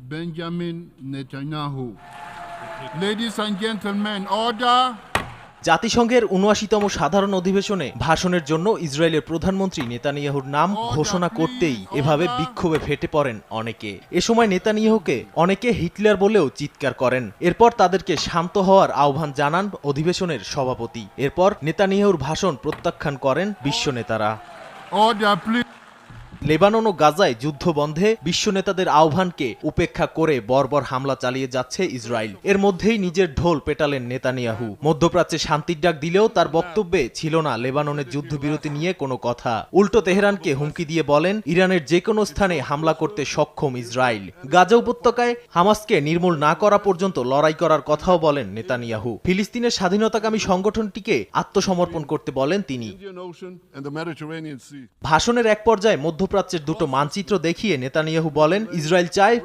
Benjamin Netanyahu. Ladies and gentlemen, order. জাতিসংঘের ৭৯তম সাধারণ অধিবেশনে ভাষণের জন্য ইসরায়েলের প্রধানমন্ত্রী নেতানিয়াহুর নাম ঘোষণা করতেই এভাবে বিক্ষোভে ফেটে পড়েন অনেকে। এ সময় নেতানিয়াহুকে অনেকে হিটলার বলেও চিৎকার করেন। এরপর তাদেরকে শান্ত হওয়ার আহ্বান জানান অধিবেশনের সভাপতি। এরপর নেতানিয়াহুর ভাষণ প্রত্যাখ্যান করেন বিশ্ব নেতারা। Order, please. লেবানন ও গাজায় যুদ্ধ বন্ধে বিশ্ব নেতাদের আহ্বানকে উপেক্ষা করে বর্বর হামলা চালিয়ে যাচ্ছে ইসরায়েল। এর মধ্যেই নিজের ঢোল পেটালেন নেতানিয়াহু। মধ্যপ্রাচ্যে শান্তির ডাক দিলেও তার বক্তব্যে ছিল না লেবাননের যুদ্ধবিরতি নিয়ে কোনো কথা। উল্টো তেহরানকে হুমকি দিয়ে বলেন ইরানের যে কোনো স্থানে হামলা করতে সক্ষম ইসরায়েল। গাজা উপত্যকায় হামাসকে নির্মূল না করা পর্যন্ত লড়াই করার কথাও বলেন নেতানিয়াহু। ফিলিস্তিনের স্বাধীনতাকামী সংগঠনটিকে আত্মসমর্পণ করতে বলেন তিনি। ভাষণের এক পর্যায়ে মধ্যপ্রাচ্যের দুটো মানচিত্র দেখিয়ে নেতানিয়াহু বলেন ইসরায়েল চায়